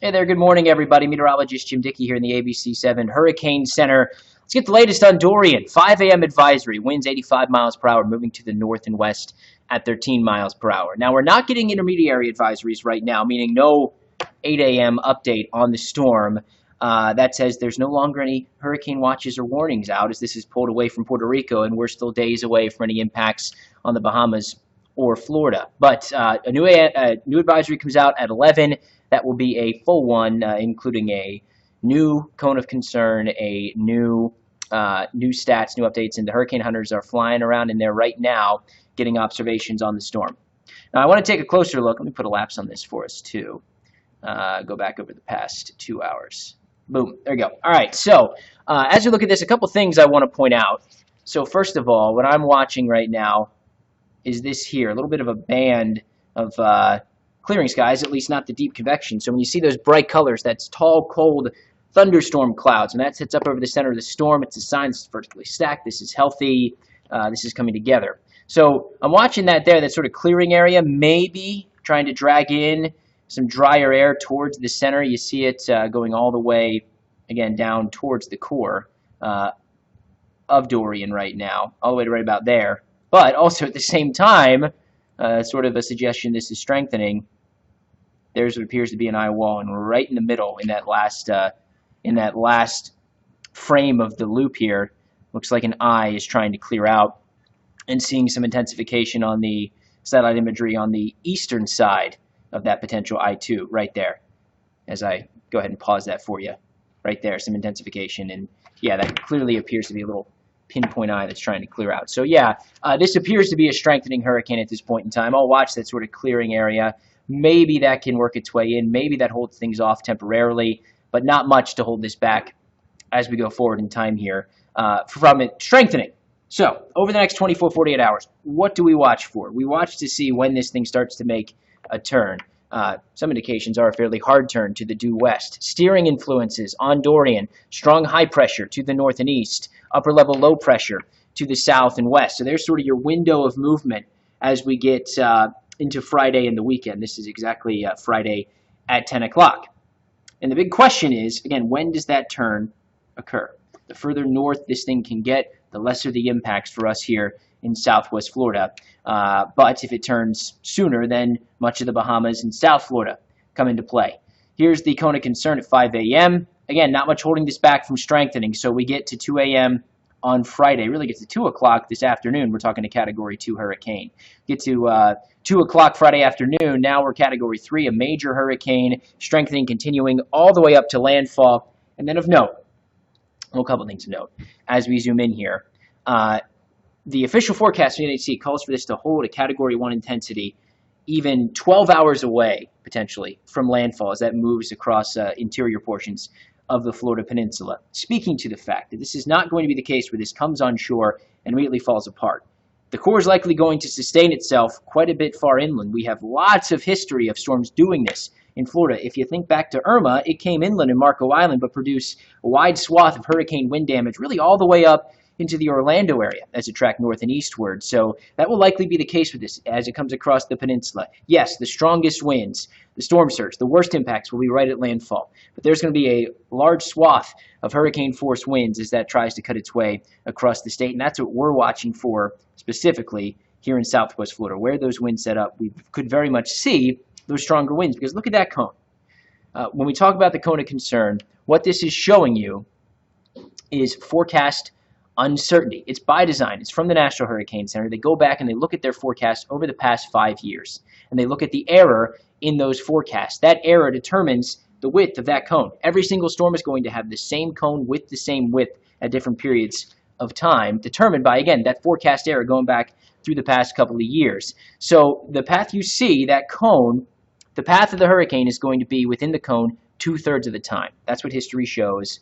Hey there, good morning, everybody. Meteorologist Jim Dickey here in the ABC7 Hurricane Center. Let's get the latest on Dorian. 5 a.m. advisory. Winds 85 miles per hour, moving to the north and west at 13 miles per hour. Now, we're not getting intermediary advisories right now, meaning no 8 a.m. update on the storm. That says there's no longer any hurricane watches or warnings out as this is pulled away from Puerto Rico, and we're still days away from any impacts on the Bahamas or Florida. But a new advisory comes out at 11. That will be a full one, including a new cone of concern, a new stats, new updates, and the hurricane hunters are flying around in there right now getting observations on the storm. Now, I want to take a closer look. Let me put a lapse on this for us, too. Go back over the past 2 hours. Boom. There you go. All right. So as you look at this, a couple things I want to point out. So first of all, what I'm watching right now is this here, a little bit of a band of clearing skies, at least not the deep convection. So when you see those bright colors, that's tall, cold thunderstorm clouds. When that sits up over the center of the storm, it's a sign this is vertically stacked. This is healthy. This is coming together. So I'm watching that there, that sort of clearing area, maybe trying to drag in some drier air towards the center. You see it going all the way, again, down towards the core of Dorian right now, all the way to right about there. But also at the same time, sort of a suggestion this is strengthening. There's what appears to be an eye wall, and right in the middle, in that last frame of the loop here, looks like an eye is trying to clear out, and seeing some intensification on the satellite imagery on the eastern side of that potential I2 right there. As I go ahead and pause that for you, right there, some intensification, and yeah, that clearly appears to be a little pinpoint eye that's trying to clear out. So yeah, this appears to be a strengthening hurricane at this point in time. I'll watch that sort of clearing area. Maybe that can work its way in. Maybe that holds things off temporarily, but not much to hold this back as we go forward in time here from it strengthening. So over the next 24, 48 hours, what do we watch for? We watch to see when this thing starts to make a turn. Some indications are a fairly hard turn to the due west. Steering influences on Dorian, strong high pressure to the north and east, upper level low pressure to the south and west. So there's sort of your window of movement as we get into Friday and the weekend. This is exactly Friday at 10 o'clock. And the big question is, again, when does that turn occur? The further north this thing can get, the lesser the impacts for us here in southwest Florida. But if it turns sooner, then much of the Bahamas and South Florida come into play. Here's the cone of concern at 5 a.m. Again, not much holding this back from strengthening. So we get to 2 a.m. on Friday. Really gets to 2 o'clock this afternoon. We're talking a Category 2 hurricane. Get to 2 o'clock Friday afternoon. Now we're Category 3, a major hurricane, strengthening, continuing all the way up to landfall. And then of note, well, a couple things to note as we zoom in here. The official forecast from the NHC calls for this to hold a Category 1 intensity even 12 hours away, potentially, from landfall as that moves across interior portions of the Florida Peninsula, speaking to the fact that this is not going to be the case where this comes on shore and immediately falls apart. The core is likely going to sustain itself quite a bit far inland. We have lots of history of storms doing this in Florida. If you think back to Irma, it came inland in Marco Island but produced a wide swath of hurricane wind damage really all the way up into the Orlando area as it tracked north and eastward. So that will likely be the case with this as it comes across the peninsula. Yes, the strongest winds, the storm surge, the worst impacts will be right at landfall. But there's going to be a large swath of hurricane force winds as that tries to cut its way across the state. And that's what we're watching for specifically here in southwest Florida. Where those winds set up, we could very much see those stronger winds because look at that cone. When we talk about the cone of concern, what this is showing you is forecast uncertainty. It's by design. It's from the National Hurricane Center. They go back and they look at their forecast over the past 5 years. And they look at the error in those forecasts. That error determines the width of that cone. Every single storm is going to have the same cone with the same width at different periods of time, determined by, again, that forecast error going back through the past couple of years. So the path you see, that cone, the path of the hurricane is going to be within the cone 2/3 of the time. That's what history shows.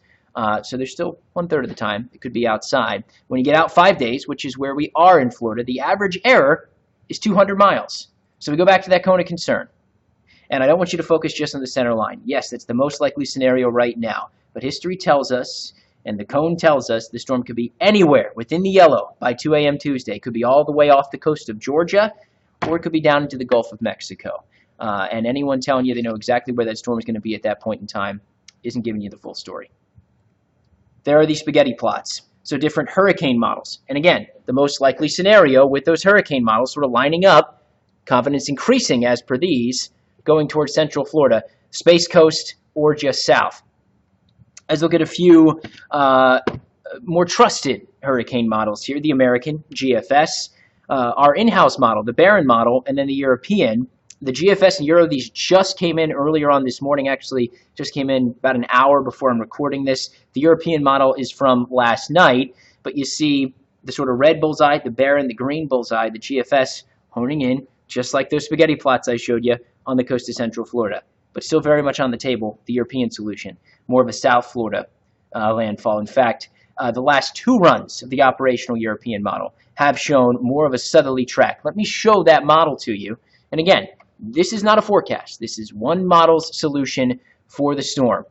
So there's still 1/3 of the time it could be outside. When you get out 5 days, which is where we are in Florida, the average error is 200 miles. So we go back to that cone of concern. And I don't want you to focus just on the center line. Yes, that's the most likely scenario right now. But history tells us, and the cone tells us, the storm could be anywhere within the yellow by 2 a.m. Tuesday. It could be all the way off the coast of Georgia, or it could be down into the Gulf of Mexico. And anyone telling you they know exactly where that storm is going to be at that point in time isn't giving you the full story. There are these spaghetti plots, so different hurricane models. And again, the most likely scenario with those hurricane models sort of lining up, confidence increasing as per these, going towards central Florida, Space Coast, or just south. Let's look at a few more trusted hurricane models here. The American, GFS, our in-house model, the Barron model, and then the European. The GFS and Euro, these just came in earlier on this morning, actually just came in about an hour before I'm recording this. The European model is from last night, but you see the sort of red bullseye, the Barron, the green bullseye, the GFS honing in, just like those spaghetti plots I showed you on the coast of central Florida. But still very much on the table, the European solution, more of a South Florida landfall. In fact, the last two runs of the operational European model have shown more of a southerly track. Let me show that model to you. And again, this is not a forecast. This is one model's solution for the storm.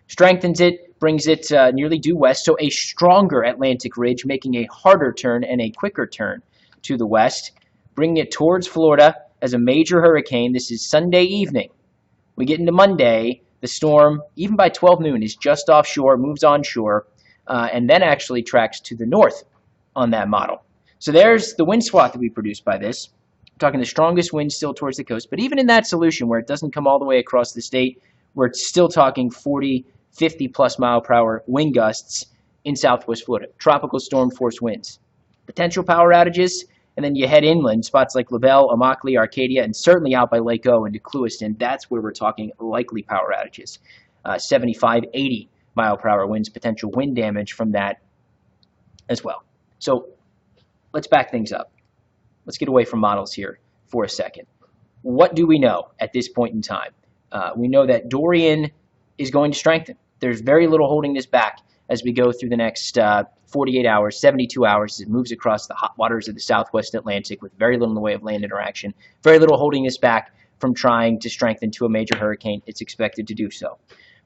Strengthens it, brings it nearly due west, so a stronger Atlantic ridge, making a harder turn and a quicker turn to the west, bringing it towards Florida as a major hurricane. This is Sunday evening. We get into Monday, the storm, even by 12 noon, is just offshore, moves onshore, and then actually tracks to the north on that model. So there's the wind swath that we produced by this. Talking the strongest wind still towards the coast, but even in that solution where it doesn't come all the way across the state, we're still talking 40, 50 plus mile per hour wind gusts in southwest Florida. Tropical storm force winds. Potential power outages, and then you head inland, spots like LaBelle, Immokalee, Arcadia, and certainly out by Lake O into Clewiston. That's where we're talking likely power outages. 75, 80 mile per hour winds, potential wind damage from that as well. So let's back things up. Let's get away from models here for a second. What do we know at this point in time? We know that Dorian is going to strengthen. There's very little holding this back as we go through the next 48 hours, 72 hours. It moves across the hot waters of the southwest Atlantic with very little in the way of land interaction. Very little holding this back from trying to strengthen to a major hurricane. It's expected to do so.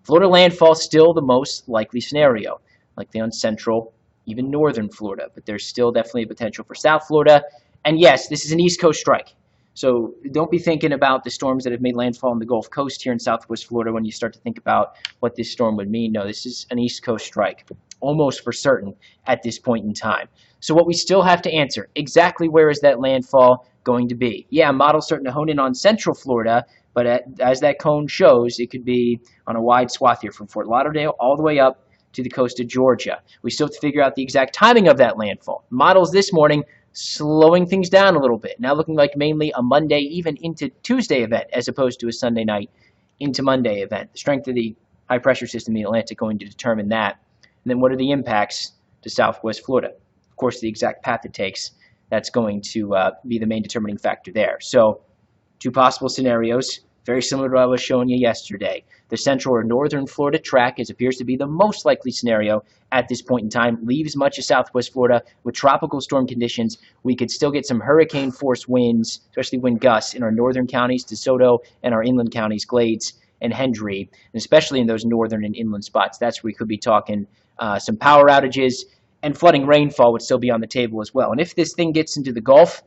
Florida landfall still the most likely scenario, likely on central, even northern Florida, but there's still definitely a potential for South Florida. And yes, this is an East Coast strike. So don't be thinking about the storms that have made landfall on the Gulf Coast here in southwest Florida when you start to think about what this storm would mean. No, this is an East Coast strike, almost for certain at this point in time. So what we still have to answer, exactly where is that landfall going to be? Yeah, models starting to hone in on central Florida, but as that cone shows, it could be on a wide swath here from Fort Lauderdale all the way up to the coast of Georgia. We still have to figure out the exact timing of that landfall. Models this morning slowing things down a little bit. Now looking like mainly a Monday, even into Tuesday event, as opposed to a Sunday night into Monday event. The strength of the high pressure system in the Atlantic going to determine that. And then what are the impacts to southwest Florida? Of course, the exact path it takes, that's going to be the main determining factor there. So two possible scenarios, very similar to what I was showing you yesterday. The central or northern Florida track, as appears to be the most likely scenario at this point in time, leaves much of southwest Florida with tropical storm conditions. We could still get some hurricane force winds, especially wind gusts in our northern counties, DeSoto, and our inland counties, Glades and Hendry, and especially in those northern and inland spots. That's where we could be talking some power outages, and flooding rainfall would still be on the table as well. And if this thing gets into the Gulf,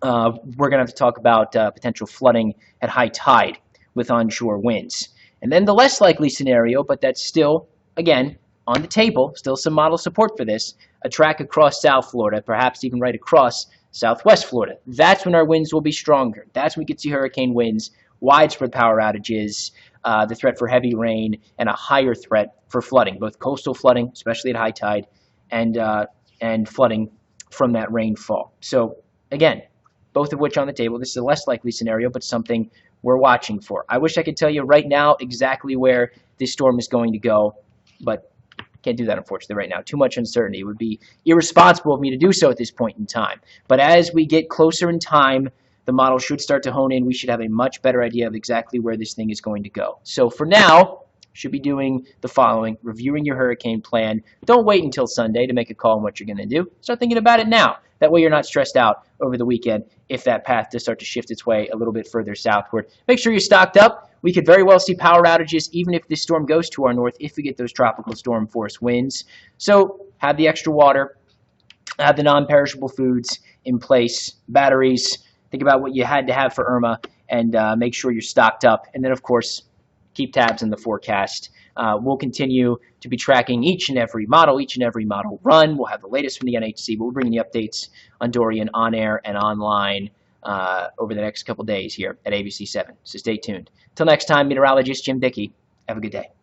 we're going to have to talk about potential flooding at high tide with onshore winds. And then the less likely scenario, but that's still, again, on the table, still some model support for this, a track across South Florida, perhaps even right across southwest Florida. That's when our winds will be stronger. That's when we could see hurricane winds, widespread power outages, the threat for heavy rain, and a higher threat for flooding, both coastal flooding, especially at high tide, and flooding from that rainfall. So, again, both of which on the table. This is a less likely scenario, but something we're watching for. I wish I could tell you right now exactly where this storm is going to go, but can't do that, unfortunately, right now. Too much uncertainty. It would be irresponsible of me to do so at this point in time. But as we get closer in time, the model should start to hone in. We should have a much better idea of exactly where this thing is going to go. So for now, should be doing the following: reviewing your hurricane plan. Don't wait until Sunday to make a call on what you're going to do. Start thinking about it now. That way you're not stressed out over the weekend if that path does start to shift its way a little bit further southward. Make sure you're stocked up. We could very well see power outages even if this storm goes to our north, if we get those tropical storm force winds. So have the extra water, have the non-perishable foods in place, batteries. Think about what you had to have for Irma, and make sure you're stocked up. And then, of course, keep tabs on the forecast. We'll continue to be tracking each and every model run. We'll have the latest from the NHC, but we'll bring you updates on Dorian on air and online over the next couple days here at ABC 7. So stay tuned. Till next time, meteorologist Jim Dickey. Have a good day.